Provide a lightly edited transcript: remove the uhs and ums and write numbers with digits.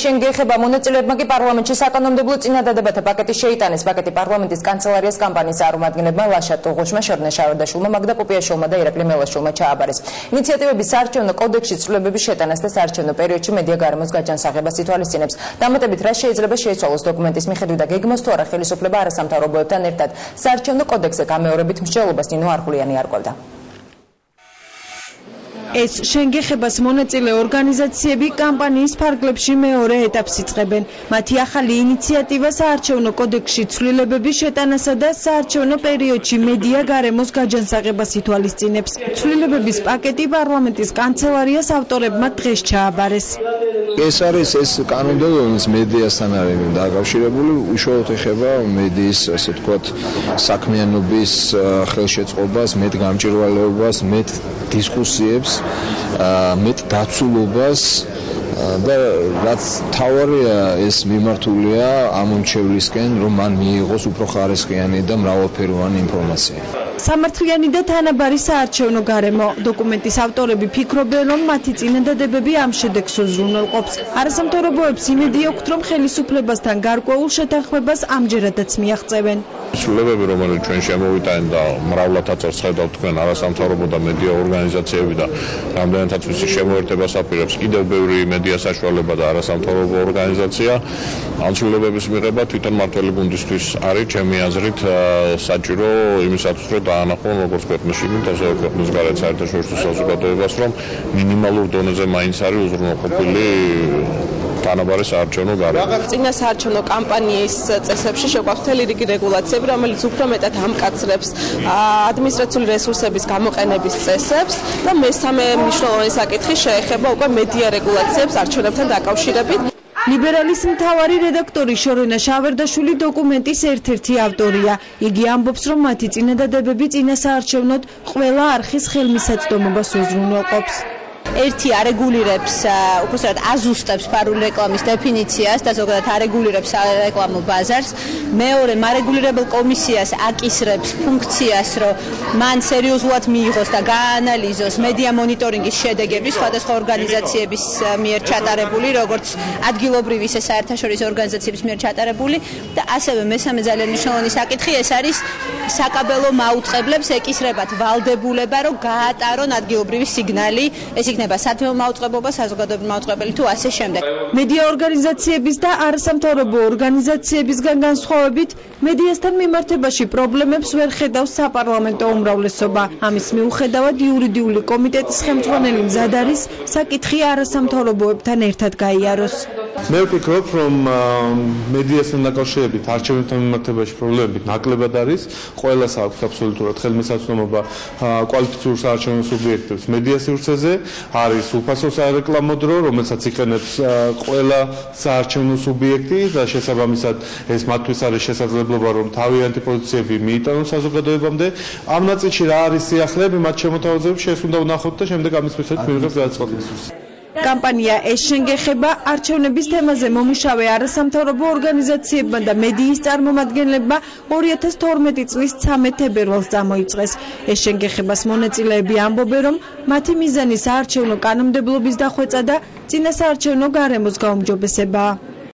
შენგეხება მონაწილეებმა კი პარლამენტში საკანონმდებლო წინადადებათა პაკეტი შეიტანეს. პაკეტი პარლამენტის კანცელარიას კამპანიის წარმომადგენლებმა ლაშა ტუღუშმა, შორნა შავერდაშვილმა, მაგდა პოპიაშვილმა და ირაკლი მელაშვილმა ჩააბარეს. ინიციატივების საარჩევნო კოდექსში ცვლილებების შეტანას და საარჩევნო პერიოდში მედია გარემოს გაჯანსაღებას ითვალისწინებს. დამატებით, რა შეიძლება შეიცვალოს დოკუმენტის მიხედვით და გეგმოს თუ არა ხელისუფლება არასამთავრობოებთან ერთად. საარჩევნო კოდექსზე გამეორებით მსჯელობას ნინო არხულიანი არკვევდა. ეს შენგეხებას მონაწილე ორგანიზაციები კამპანიის ფარგლებში მეორე ეტაპს იწყებენ. მათი ახალი ინიციატივა საარჩევნო კოდექსში ცვლილებების შეტანასა და საარჩევნო პერიოდში მედია გარემოს გაჯანსაღებას ითვალისწინებს. ცვლილებების პაკეტი პარლამენტის კანცელარიას ავტორებმა დღეს ჩააბარეს. ეს არის ეს კანონმდებლობა მედიასთან არის დაკავშირებული, უშუალოდ ეხება მედიის, ასე ვთქვათ, საქმიანობის ხელშეწყობას, მეტ გამჭირვალეობას, მეტ დისკუსიებს, მეტ დაცულობას და რაც თავარია ეს მიმართულია ამ უმრჩევლისკენ, რომ მან მიიღოს უფრო ხარისხიანი და მრავალფეროვანი ინფორმაცია. სამართლიანი და თანაბარი საარჩევნო გარემო. დოკუმენტის ავტორები ფიქრობენ, რომ მათი წინადადებები ამ შედეგს უზრუნველყოფს. არასამთავრობოებს იმედი აქვთ, რომ ხელისუფლებასთან გარკვეულ შეთანხმებას ამჯერადაც მიაღწევენ. ცვლილებები, რომელიც ჩვენ შემოვიტანეთ და მრავლად აწარცხებთ თქვენ არასამთავრობო და მედია ორგანიზაციები და რამდენადაც ვიცი შემოერთებას აპირებს კიდევ ბევრი მედია საშუალება და არასამთავრობო ორგანიზაცია. ამ ცვლილებების მიღება თვითონ მმართველი გუნდისთვის არის ჩემი აზრით საჭირო იმისათვის, რომ დაანახონ როგორც ქვეყნის შიგნით, ასევე ქვეყნის გარეთ საერთაშორისო საზოგადოებას, რომ მინიმალურ დონეზე მაინც არის უზრუნველყოფილი თანაბარი საარჩევნო გარემო. წინა საარჩევნო კამპანიის წესებში შეგვაქვს მთელი რიგი რეგულაციები, რომელიც უფრო მეტად ამკაცრებს ადმინისტრაციული რესურსების გამოყენების წესებს და მესამე მნიშვნელოვანი საკითხი შეეხება უკვე მედია რეგულაციებს არჩევნებთან დაკავშირებით. ლიბერალის მთავარი რედაქტორი შორენა შავერდაშვილი დოკუმენტის ერთ-ერთი ავტორია. იგი ამბობს, რომ მათი წინადადებები წინა საარჩევნოდ ყველა არხის ხელმისაწვდომობას უზრუნველყოფს. ერთი არეგულირებს, უბრალოდ აზუსტებს ფარული რეკლამის დეფინიციას და ზოგადად არეგულირებს რეკლამურ ბაზარს. მეორე მარეგულირებელ კომისიას აკისრებს ფუნქციას, რომ მან სერიოზულად მიიღოს და გაანალიზოს მედია მონიტორინგის შედეგები სხვადასხვა ორგანიზაციების მიერ ჩატარებული, როგორც ადგილობრივი, ისე საერთაშორისო ორგანიზაციების მიერ ჩატარებული და ასევე მესამე ძალიან მნიშვნელოვანი საკითხი ეს არის საკაბელო მაუწყებლებს ეკისრებათ ვალდებულება, რომ გაატარონ ადგილობრივი სიგნალი, ეს იქნება სათემო მაუწყებლობა, საზოგადოებრივი მაუწყებელი თუ ასე შემდეგ. მედია ორგანიზაციების და არასამთავრობო ორგანიზაციებისგან განსხვავებით, მედიასთან მიმართებაში პრობლემებს ვერ ხედავს საპარლამენტო უმრავლესობა. ამის მიუხედავად იურიდიული კომიტეტის ხელმძღვანელი მზად არის საკითხი არასამთავრობოებთან ერთად გაიაროს. მე ვფიქრობ, რომ მედიასთან დაკავშირებით არჩევნებთან მიმართებაში პრობლემები ნაკლებად არის. ყველას აქვს აბსოლუტურად ხელმისაწვდომობა კვალიფიციური საარჩევნო სუბიექტებს მედია სივრცეზე. არის უფასო სარეკლამო დრო, რომელსაც იყენებს ყველა საარჩევნო სუბიექტი და შესაბამისად ეს მათთვის არის შესაძლებლობა, რომ თავიანთი პოზიციები მიიტანონ საზოგადოებამდე. ამ ნაწილში რა არის სიახლეები, მათ შემოთავაზებებში ეს უნდა ვნახოთ და შემდეგ ამის მიხედვით მივიღებთ გადაწყვეტილებას. კამპანია ეს შენგეხება არჩევნების თემაზე მომუშავე არასამთავრობო ორგანიზაციებმა და მედიის წარმომადგენლებმა 2012 წლის 13 თებერვალს წამოიწყეს. ეს შენგეხებას მონაწილეები ამბობენ, რომ მათი მიზანი საარჩევნო კანონმდებლობის დახვეწა და წინასაარჩევნო გარემოს გაუმჯობესებაა.